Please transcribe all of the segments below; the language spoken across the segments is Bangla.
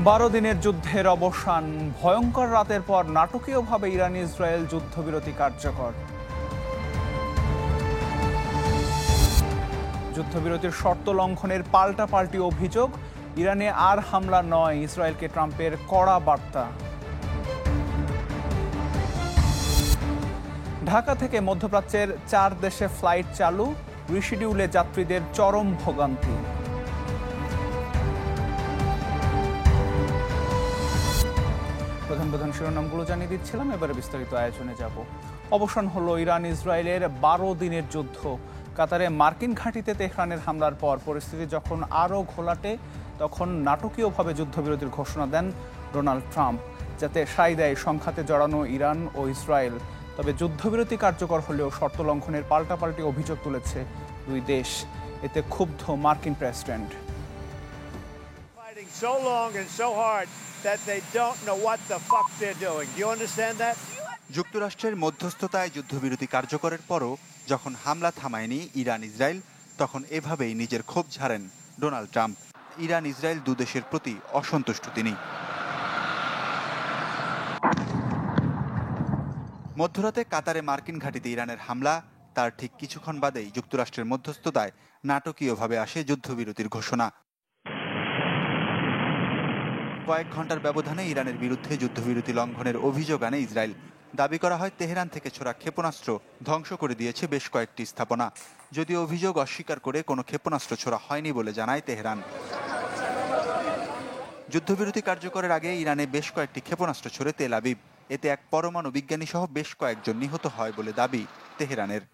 12 দিনের যুদ্ধের অবসান, ভয়ঙ্কর রাতের পর নাটকীয়ভাবে ইরান ইসরায়েল যুদ্ধবিরতি কার্যকর। যুদ্ধবিরতির শর্ত লঙ্ঘনের পাল্টাপাল্টি অভিযোগ, ইরানে আর হামলা নয়, ইসরায়েলকে ট্রাম্পের কড়া বার্তা। ঢাকা থেকে মধ্যপ্রাচ্যের 4 দেশে ফ্লাইট চালু, রিশিডিউলে যাত্রীদের চরম ভোগান্তি। প্রধান শিরোনামগুলো জানিয়ে দিচ্ছিলাম, এবারে বিস্তারিত আয়োজনে যাব। অবসান হলো ইরান ইসরায়েলের 12 দিনের যুদ্ধ। কাতারে মার্কিন ঘাঁটিতে তেহরানের হামলার পর পরিস্থিতি যখন আরও ঘোলাটে, তখন নাটকীয়ভাবে যুদ্ধবিরতির ঘোষণা দেন ডোনাল্ড ট্রাম্প, যাতে সায় দেয় সংঘাতে জড়ানো ইরান ও ইসরায়েল। তবে যুদ্ধবিরতি কার্যকর হলেও শর্ত লঙ্ঘনের পাল্টাপাল্টি অভিযোগ তুলেছে দুই দেশ। এতে ক্ষুব্ধ মার্কিন প্রেসিডেন্ট। যুক্তরাষ্ট্রের মধ্যস্থতায় যুদ্ধবিরতি কার্যকরের পরও যখন হামলা থামায়নি ইরান ইসরায়েল, তখন এভাবেই নিজের ক্ষোভ ঝাড়েন ডোনাল্ড ট্রাম্প। ইরান ইসরায়েল দুদেশের প্রতি অসন্তুষ্ট তিনি। মধ্যরাতে কাতারে মার্কিন ঘাঁটিতে ইরানের হামলা, তার ঠিক কিছুক্ষণ বাদেই যুক্তরাষ্ট্রের মধ্যস্থতায় নাটকীয়ভাবে আসে যুদ্ধবিরতির ঘোষণা। কয়েক ঘন্টার ব্যবধানে ইরানের বিরুদ্ধে যুদ্ধবিরতি লঙ্ঘনের অভিযোগ আনে ইসরায়েল। দাবি করা হয় তেহরান থেকে ছোড়া ক্ষেপণাস্ত্র ধ্বংস করে দিয়েছে বেশ কয়েকটি স্থাপনা, যদিও অভিযোগ অস্বীকার করে কোনো ক্ষেপণাস্ত্র ছোড়া হয়নি বলে জানায় তেহরান। যুদ্ধবিরতি কার্যকরের আগে ইরানে বেশ কয়েকটি ক্ষেপণাস্ত্র ছোড়ে তেল আবিব। এতে এক পরমাণু বিজ্ঞানী সহ বেশ কয়েকজন নিহত হয় বলে দাবি তেহরানের।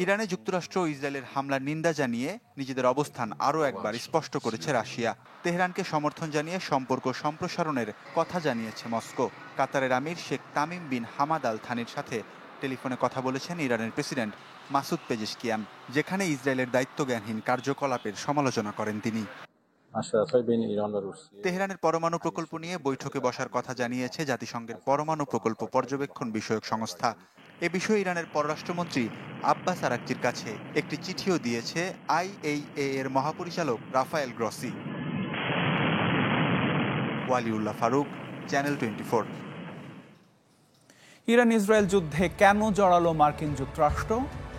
ইরানে যুক্তরাষ্ট্র ও ইসরায়েলের হামলার নিন্দা জানিয়ে নিজেদের অবস্থান আরও একবার স্পষ্ট করেছে রাশিয়া। তেহরানকে সমর্থন জানিয়ে সম্পর্ক সম্প্রসারণের কথা জানিয়েছে মস্কো। কাতারের আমির Sheikh Tamim bin Hamad Al থানির সাথে টেলিফোনে কথা বলেছেন ইরানের প্রেসিডেন্ট মাসুদ পেজেশকিয়ান, যেখানে ইসরায়েলের দায়িত্বজ্ঞানহীন কার্যকলাপের সমালোচনা করেন তিনি। তেহরানের পরমাণু প্রকল্প নিয়ে বৈঠকে বসার কথা জানিয়েছে জাতিসংঘের পরমাণু প্রকল্প পর্যবেক্ষণ বিষয়ক সংস্থা। এ বিষয়ে ইরানের পররাষ্ট্রমন্ত্রী আব্বাস আরাকচির কাছে একটি চিঠিও দিয়েছে IAEA এর মহাপরিচালক Rafael Grossi. Waliullah Faruk, channel 24। Iran Israel যুদ্ধে কেন জড়ালো মার্কিন যুক্তরাষ্ট্র?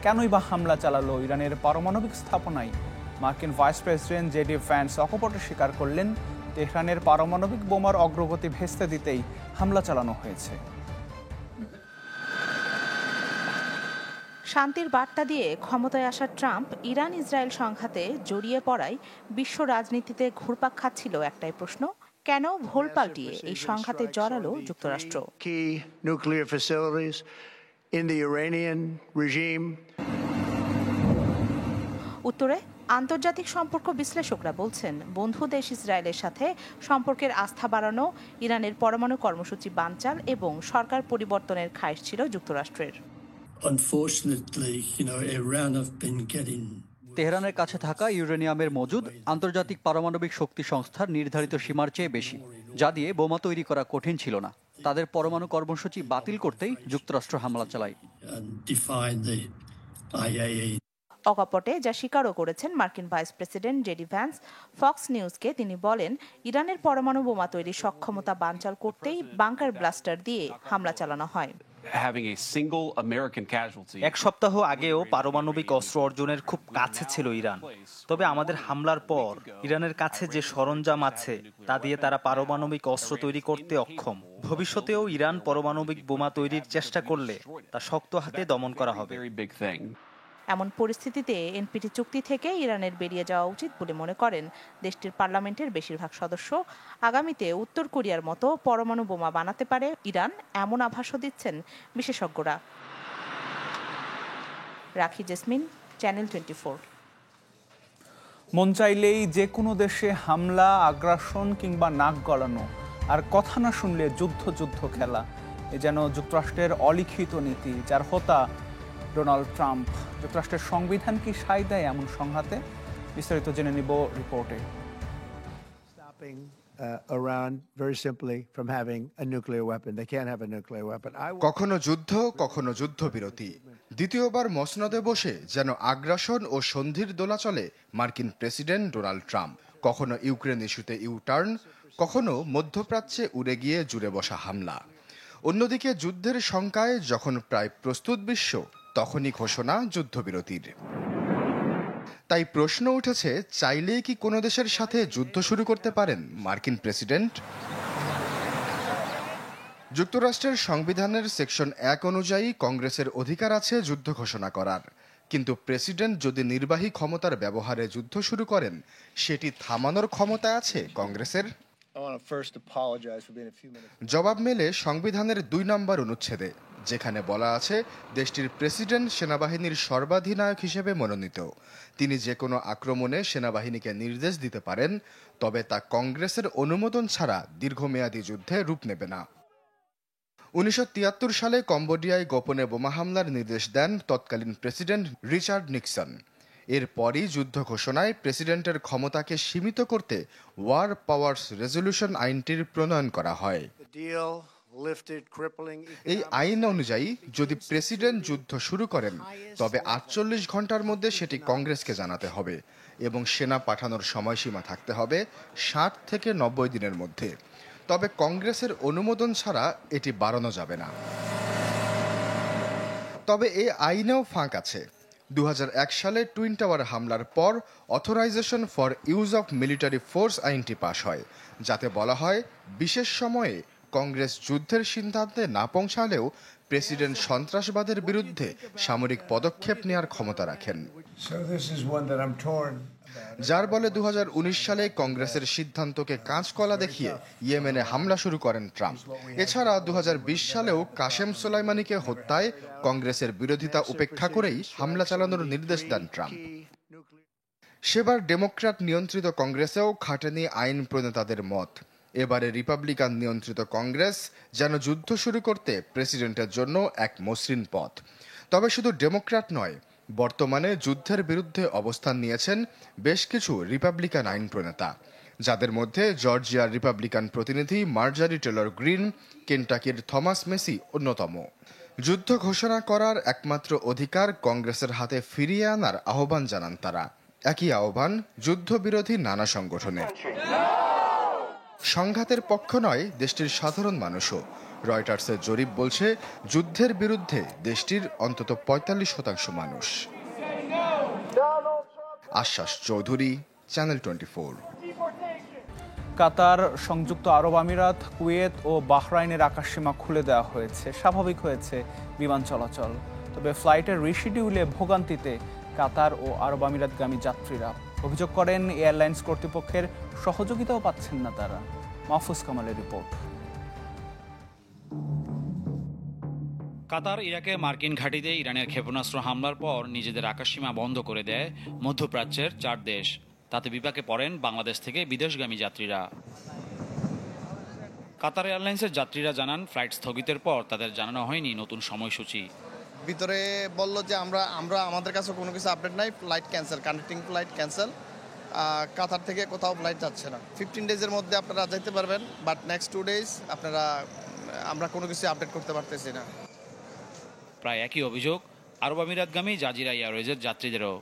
কেনই বা হামলা চালালো ইরানের পারমাণবিক স্থাপনায়? মার্কিন ভাইস প্রেসিডেন্ট জেডি ভ্যান্স অকপটে স্বীকার করলেন, তেহরানের পারমাণবিক বোমার অগ্রগতি ভেস্তে দিতেই হামলা চালানো হয়েছে। শান্তির বার্তা দিয়ে ক্ষমতায় আসা ট্রাম্প ইরান ইসরায়েল সংঘাতে জড়িয়ে পড়ায় বিশ্ব রাজনীতিতে ঘুরপাক খাচ্ছিল একটাই প্রশ্ন, কেন ভোল পাল্টিয়ে এই সংঘাতে জড়ালো যুক্তরাষ্ট্র? উত্তরে আন্তর্জাতিক সম্পর্ক বিশ্লেষকরা বলছেন, বন্ধু দেশ ইসরায়েলের সাথে সম্পর্কের আস্থা বাড়ানো, ইরানের পরমাণু কর্মসূচি বানচাল এবং সরকার পরিবর্তনের খায়েশ ছিল যুক্তরাষ্ট্রের। তেহরানের কাছে থাকা ইউরেনিয়ামের মজুদ আন্তর্জাতিক পারমাণবিক শক্তি সংস্থার নির্ধারিত সীমার চেয়ে বেশি, যা দিয়ে বোমা তৈরি করা কঠিন ছিল না। তাদের পরমাণু কর্মসূচি বাতিল করতেই যুক্তরাষ্ট্র হামলা চালায়। অকপটে যা স্বীকারও করেছেন মার্কিন vice president JD Vance. Fox নিউজকে তিনি বলেন, ইরানের পরমাণু বোমা তৈরির সক্ষমতা বানচাল করতেই বাংকার ব্লাস্টার দিয়ে হামলা চালানো হয়। এক সপ্তাহ আগেও পারমাণবিক অস্ত্র অর্জনের খুব কাছে ছিল ইরান। তবে আমাদের হামলার পর ইরানের কাছে যে সরঞ্জাম আছে তা দিয়ে তারা পারমাণবিক অস্ত্র তৈরি করতে অক্ষম। ভবিষ্যতেও ইরান পারমাণবিক বোমা তৈরির চেষ্টা করলে তা শক্ত হাতে দমন করা হবে। এমন পরিস্থিতিতে এনপিটি চুক্তি থেকে ইরানের বেরিয়ে যাওয়া উচিত বলে মনে করেন দেশটির পার্লামেন্টের বেশিরভাগ সদস্য। আগামীতে উত্তর কোরিয়ার মতো পরমাণু বোমা বানাতে পারে ইরান, এমন আভাসও দিচ্ছেন বিশেষজ্ঞরা। রাখি জেসমিন, চ্যানেল 24। মন চাইলেই যে কোনো দেশে হামলা, আগ্রাসন কিংবা নাক গলানো, আর কথা না শুনলে যুদ্ধ খেলা, এ যেন যুক্তরাষ্ট্রের অলিখিত নীতি, যার হোতা ডোনাল্ড ট্রাম্প। যুক্তরাষ্ট্রের সংবিধান কি সায় দেয় এমন সংঘাতে? বিস্তারিত জেনে নিব রিপোর্টে। কখনো যুদ্ধ, কখনো যুদ্ধবিরতি। দ্বিতীয়বার মসনদে বসে যেন আগ্রাসন ও সন্ধির দোলাচলে মার্কিন প্রেসিডেন্ট ডোনাল্ড ট্রাম্প। কখনো ইউক্রেন ইস্যুতে ইউটার্ন, কখনো মধ্যপ্রাচ্যে উড়ে গিয়ে জুড়ে বসা হামলা। অন্যদিকে যুদ্ধের শঙ্কায় যখন প্রায় প্রস্তুত বিশ্ব, তখনই ঘোষণা যুদ্ধবিরতির। তাই প্রশ্ন উঠেছে, চাইলেই কি কোনো দেশের সাথে যুদ্ধ শুরু করতে পারেন মার্কিন প্রেসিডেন্ট? যুক্তরাষ্ট্রের সংবিধানের সেকশন 1 অনুযায়ী কংগ্রেসের অধিকার আছে যুদ্ধ ঘোষণা করার, কিন্তু প্রেসিডেন্ট যদি নির্বাহী ক্ষমতার ব্যবহারে যুদ্ধ শুরু করেন, সেটি থামানোর ক্ষমতা আছে কংগ্রেসের? জবাব মেলে সংবিধানের 2 নম্বর অনুচ্ছেদে, যেখানে বলা আছে দেশটির প্রেসিডেন্ট সেনাবাহিনীর সর্বাধিনায়ক হিসেবে মনোনীত। তিনি যে কোনো আক্রমণে সেনাবাহিনীকে নির্দেশ দিতে পারেন, তবে তা কংগ্রেসের অনুমোদন ছাড়া দীর্ঘমেয়াদী যুদ্ধে রূপ নেবে না। 1973 সালে কম্বোডিয়ায় গোপনে বোমা হামলার নির্দেশ দেন তৎকালীন প্রেসিডেন্ট রিচার্ড নিক্সন। এরপরই যুদ্ধ ঘোষণায় প্রেসিডেন্টের ক্ষমতাকে সীমিত করতে ওয়ার পাওয়ার্স রেজলিউশন আইনটির প্রণয়ন করা হয়। এই আইন অনুযায়ী যদি প্রেসিডেন্ট যুদ্ধ শুরু করেন, তবে 48 ঘন্টার মধ্যে সেটি কংগ্রেসকে জানাতে হবে এবং সেনা পাঠানোর সময়সীমা থাকতে হবে 60 থেকে 90 দিনের মধ্যে। তবে কংগ্রেসের অনুমোদন ছাড়া এটি বাড়ানো যাবে না। তবে এই আইনেও ফাঁক আছে। 2001 সালে টুইন টাওয়ার হামলার পর authorisation for use of military force আইনটি পাশ হয়, যাতে বলা হয় বিশেষ সময়ে কংগ্রেস যুদ্ধের সিদ্ধান্তে না পৌঁছালেও প্রেসিডেন্ট সন্ত্রাসবাদের বিরুদ্ধে সামরিক পদক্ষেপ নেওয়ার ক্ষমতা রাখেন। যার বলে 2019 সালে কংগ্রেসের সিদ্ধান্তকে কাঁচকলা দেখিয়ে ইয়েমেনে হামলা শুরু করেন ট্রাম্প। এছাড়া 2020 সালেও কাসেম সোলাইমানিকে হত্যায় কংগ্রেসের বিরোধিতা উপেক্ষা করেই হামলা চালানোর নির্দেশ দেন ট্রাম্প। সেবার ডেমোক্র্যাট নিয়ন্ত্রিত কংগ্রেসেও খাটেনি আইন প্রণেতাদের মত। এবারে রিপাবলিকান নিয়ন্ত্রিত কংগ্রেস যেন যুদ্ধ শুরু করতে প্রেসিডেন্টের জন্য এক মসৃণ পথ। তবে শুধু ডেমোক্র্যাট নয়, বর্তমানে যুদ্ধের বিরুদ্ধে অবস্থান নিয়েছেন বেশ কিছু রিপাবলিকান আইন প্রণেতা, যাদের মধ্যে জর্জিয়ার রিপাবলিকান প্রতিনিধি মার্জারি টেলর গ্রিন, কেন্টাকির থমাস মেসি অন্যতম। যুদ্ধ ঘোষণা করার একমাত্র অধিকার কংগ্রেসের হাতে ফিরিয়ে আনার আহ্বান জানান তারা। একই আহ্বান যুদ্ধবিরোধী নানা সংগঠনের। সংঘাতের পক্ষ নয় দেশটির সাধারণ মানুষও। রয়টার্সের জরিপ বলছে, যুদ্ধের বিরুদ্ধে দেশটির অন্তত 45% মানুষ। আশ্বাস চৌধুরী, চ্যানেল 24। কাতার, সংযুক্ত আরব আমিরাত, কুয়েত ও বাহরাইনের আকাশসীমা খুলে দেওয়া হয়েছে। স্বাভাবিক হয়েছে বিমান চলাচল। তবে ফ্লাইটের রিশিডিউলে ভোগান্তিতে কাতার ও আরব আমিরাতগামী যাত্রীরা। অভিযোগ করেন এয়ারলাইন্স কর্তৃপক্ষের সহযোগিতাও পাচ্ছেন না তারা। মাহফুজ কামালের রিপোর্ট। কাতার ইরাকে মার্কিন ঘাঁটিতে ইরানের ক্ষেপণাস্ত্র হামলার পর নিজেদের আকাশসীমা বন্ধ করে দেয় মধ্যপ্রাচ্যের 4 দেশ। তাতে বিপাকে পড়েন বাংলাদেশ থেকে বিদেশগামী যাত্রীরা। কাতার এয়ারলাইন্সের যাত্রীরা জানান, ফ্লাইট স্থগিতের পর তাদের জানানো হয়নি নতুন সময়সূচি। ভিতরে বলল যে আমরা আমাদের কাছে কোনো কিছু আপডেট নাই, flight cancel, connecting flight cancel. Qatar থেকে কোথাও ফ্লাইট যাচ্ছে না। 15 ডেজের মধ্যে আপনারা যেতে পারবেন, বাট নেক্সট 2 ডেজ আমরা কোনো কিছু আপডেট করতে পারতেছি না। প্রায় একই অভিযোগ আরব আমিরাতগামী জাজিরা এয়ারওয়েজের যাত্রীদেরও।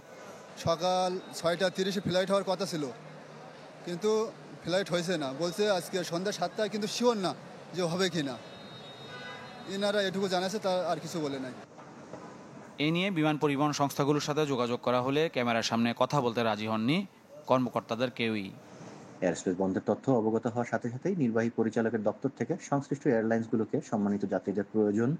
সকাল 6:30 ফ্লাইট হওয়ার কথা ছিল, কিন্তু ফ্লাইট হয়েছে না। বলছে আজকে সন্ধ্যা 7টায়, কিন্তু শিওর না যে হবে কি না। এনারা এটুকু জানাচ্ছে, তা আর কিছু বলে নাই। এ নিয়ে বিমান পরিবহন সংস্থাগুলোর সাথে যোগাযোগ করা হলে ক্যামেরার সামনে কথা বলতে রাজি হননি কর্মকর্তাদের কেউই। এয়ারস্পেস বন্ধের তথ্য অবগত হওয়ার সাথে সাথেই নির্বাহী পরিচালকের দপ্তর থেকে সংশ্লিষ্ট এয়ারলাইন্সগুলোকে সম্মানিত যাত্রীদের প্রয়োজন,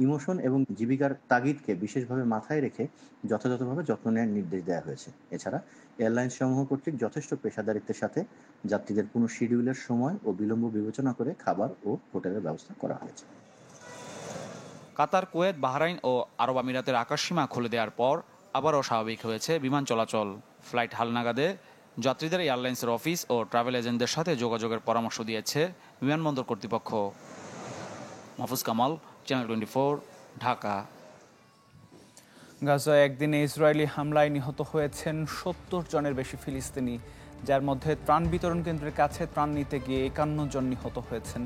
ইমোশন এবং জীবিকার তাগিদকে বিশেষভাবে মাথায় রেখে যথাযথভাবে যত্ন নেওয়ার নির্দেশ দেওয়া হয়েছে। এছাড়া এয়ারলাইন্স সমূহ কর্তৃক যথেষ্ট পেশাদারিত্বের সাথে যাত্রীদের পুনঃ শিডিউলের সময় ও বিলম্ব বিবেচনা করে খাবার ও হোটেলের ব্যবস্থা করা হয়েছে। কাতার, কুয়েত, বাহরাইন ও আরব আমিরাতের আকাশসীমা খুলে দেওয়ার পর আবারও স্বাভাবিক হয়েছে বিমান চলাচল। ফ্লাইট হালনাগাদে যাত্রীদের এয়ারলাইন্সের অফিস ও ট্রাভেল এজেন্টদের সাথে যোগাযোগের পরামর্শ দিয়েছে বিমানবন্দর কর্তৃপক্ষ। মাহফুজ কামাল, চ্যানেল 24, ঢাকা। গাজায় একদিনে ইসরায়েলি হামলায় নিহত হয়েছেন 70 জনের বেশি ফিলিস্তিনি, যার মধ্যে ত্রাণ বিতরণ কেন্দ্রের কাছে ত্রাণ নিতে গিয়ে 51 জন নিহত হয়েছেন।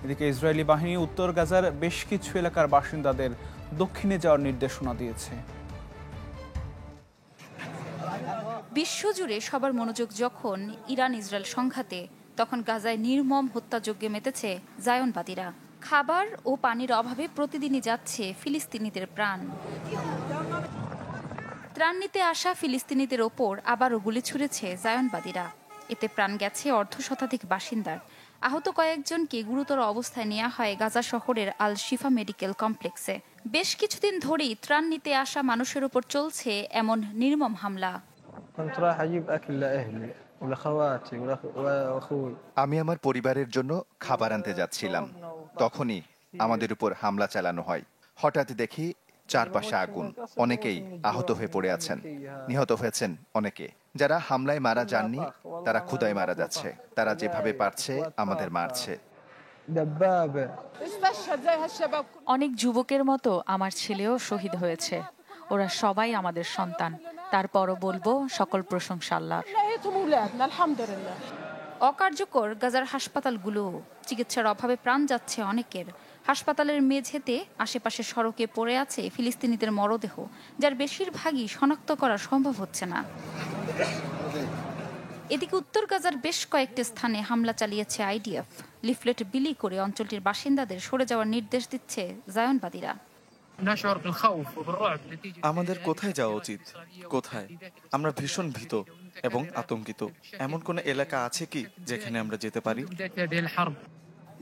এদিকে ইসরায়েলি বাহিনী উত্তর গাজার বেশ কিছু এলাকার বাসিন্দাদের দক্ষিণে যাওয়ার নির্দেশনা দিয়েছে। বিশ্বজুড়ে সবার মনোযোগ যখন ইরান ইসরায়েল সংঘাতে, তখন গাজায় নির্মম হত্যাযজ্ঞে মেতেছে জায়নবাদীরা। খাবার ও পানির অভাবে প্রতিদিনই যাচ্ছে ফিলিস্তিনিদের প্রাণ। ত্রাণ নিতে আসা ফিলিস্তিনিদের ওপর আবারও গুলি ছুড়েছে জায়নবাদীরা। এতে প্রাণ গেছে অর্ধশতাধিক বাসিন্দার। আহত কয়েকজনকে গুরুতর অবস্থায় নেওয়া হয় গাজা শহরের আল শিফা মেডিকেল কমপ্লেক্সে। বেশ কিছুদিন ধরেই ত্রাণ নিতে আসা মানুষের উপর চলছে এমন নির্মম হামলা। আমি আমার পরিবারের জন্য খাবার আনতে যাচ্ছিলাম, তখনই আমাদের উপর হামলা চালানো হয়। হঠাৎ দেখি চারপাশে আগুন, অনেকেই আহত হয়ে পড়ে আছেন, নিহত হয়েছেন অনেকে। যারা হামলায় মারা যাননি তারা ক্ষুধায় মারা যাচ্ছে। তারা যেভাবে পারছে আমাদের মারছে। অনেক যুবকের মতো আমার ছেলেও শহীদ হয়েছে। ওরা সবাই আমাদের সন্তান। তারপরও বলবো সকল প্রশংসা আল্লাহর। অকার্যকর গাজার হাসপাতালগুলো, চিকিৎসার অভাবে প্রাণ যাচ্ছে অনেকের। হাসপাতালের মেঝেতে আশেপাশে সড়কে পড়ে আছে ফিলিস্তিনিদের মরদেহ, যার বেশিরভাগই শনাক্ত করা সম্ভব হচ্ছে না। এদিকে উত্তর গাজার বেশ কয়েকটি স্থানে হামলা চালিয়েছে আইডিএফ। লিফলেট বিলি করে অঞ্চলটির বাসিন্দাদের সরে যাওয়ার নির্দেশ দিচ্ছে জায়নবাদীরা। আমাদের কোথায় যাওয়া উচিত? কোথায়? আমরা ভীষণ ভীত এবং আতঙ্কিত। এমন কোন এলাকা আছে কি যেখানে আমরা যেতে পারি?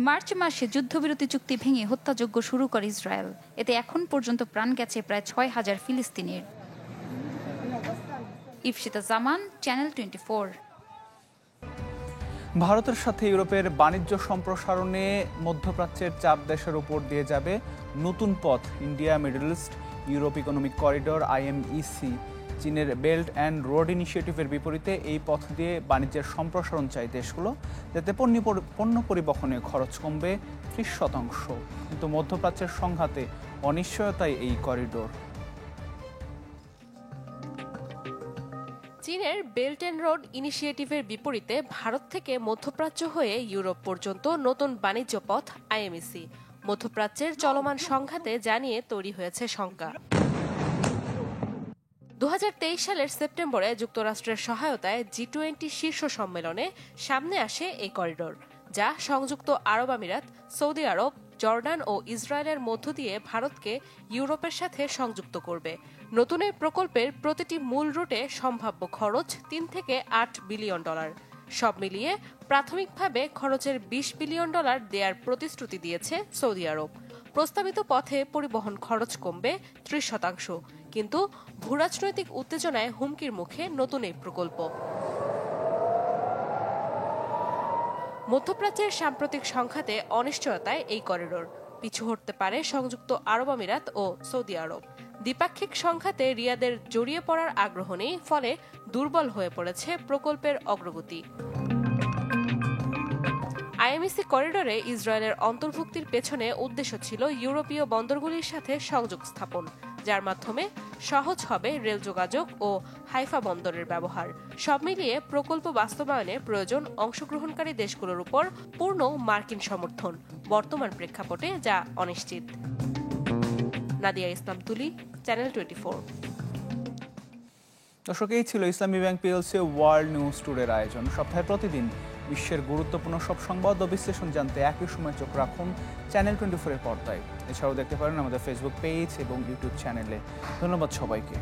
মার্চ মাসে যুদ্ধবিরতি চুক্তি ভেঙে হত্যাযজ্ঞ শুরু করে ইসরায়েল। এতে এখন পর্যন্ত প্রাণ গেছে প্রায় ৬,০০০ ফিলিস্তিনির। ইফশিতা জামান, চ্যানেল 24। ভারতের সাথে ইউরোপের বাণিজ্য সম্প্রসারণে মধ্যপ্রাচ্যের 4 দেশের উপর দিয়ে যাবে নতুন পথ। India middle east Europe economic corridor IMEC। চীনের বেল্ট অ্যান্ড রোড ইনিশিয়েটিভের বিপরীতে এই পথ দিয়ে বাণিজ্যের সম্প্রসারণ চায় দেশগুলো, যাতে পণ্য পরিবহনে খরচ কমবে 30%। কিন্তু মধ্যপ্রাচ্যের সংঘাতে অনিশ্চয়তায় এই করিডোর। চীনের বেল্ট অ্যান্ড রোড ইনিশিয়েটিভের বিপরীতে ভারত থেকে মধ্যপ্রাচ্য হয়ে ইউরোপ পর্যন্ত নতুন বাণিজ্য পথ IMEC। মধ্যপ্রাচ্যের চলমান সংঘাতে জানিয়ে তৈরি হয়েছে শঙ্কা। 2023 সালের সেপ্টেম্বরে যুক্তরাষ্ট্রের সহায়তায় G20 শীর্ষ সম্মেলনে সামনে আসে এই করিডোর, যা সংযুক্ত আরব আমিরাত, সৌদি আরব, জর্ডান ও ইসরায়েলের মধ্য দিয়ে ভারতকে ইউরোপের সাথে সংযুক্ত করবে। নতুন এই প্রকল্পের প্রতিটি মূল রুটে সম্ভাব্য খরচ $3 থেকে $8 বিলিয়ন। সব মিলিয়ে প্রাথমিকভাবে খরচের $20 বিলিয়ন দেওয়ার প্রতিশ্রুতি দিয়েছে সৌদি আরব। প্রস্তাবিত পথে পরিবহন খরচ কমবে 30%। কিন্তু ভূরাজনৈতিক উত্তেজনায় হুমকির মুখে নতুন এই প্রকল্প। মধ্যপ্রাচ্যের সাম্প্রতিক সংঘাতে অনিশ্চয়তায় এই করিডোর। পিছু হটতে পারে সংযুক্ত আরব আমিরাত ও সৌদি আরব। দ্বিপাক্ষিক সংঘাতে রিয়াদের জড়িয়ে পড়ার আগ্রহ নেই, ফলে দুর্বল হয়ে পড়েছে প্রকল্পের অগ্রগতি। IMEC করিডোরে ইসরায়েলের অন্তর্ভুক্তির পেছনে উদ্দেশ্য ছিল ইউরোপীয় বন্দরগুলির সাথে সংযোগ স্থাপন, যার মাধ্যমে সহজ হবে রেল যোগাযোগ ও হাইফা বন্দরের ব্যবহার। সব মিলিয়ে প্রকল্প বাস্তবায়নে প্রয়োজন অংশগ্রহণকারী দেশগুলোর উপর পূর্ণ মার্কিন সমর্থন, বর্তমান প্রেক্ষাপটে যা অনিশ্চিত। নাদিয়া ইসলাম তুলি, চ্যানেল 24। দর্শক, এই ছিল ইসলামী ব্যাংক পিএলসি ওয়ার্ল্ড নিউজ টুডের আয়োজন। সপ্তাহে প্রতিদিন বিশ্বের গুরুত্বপূর্ণ সব সংবাদ ও বিশ্লেষণ জানতে একই সময় চোখ রাখুন চ্যানেল 24-এর পর্দায়। এছাড়াও দেখতে পারেন আমাদের ফেসবুক পেজ এবং ইউটিউব চ্যানেলে। ধন্যবাদ সবাইকে।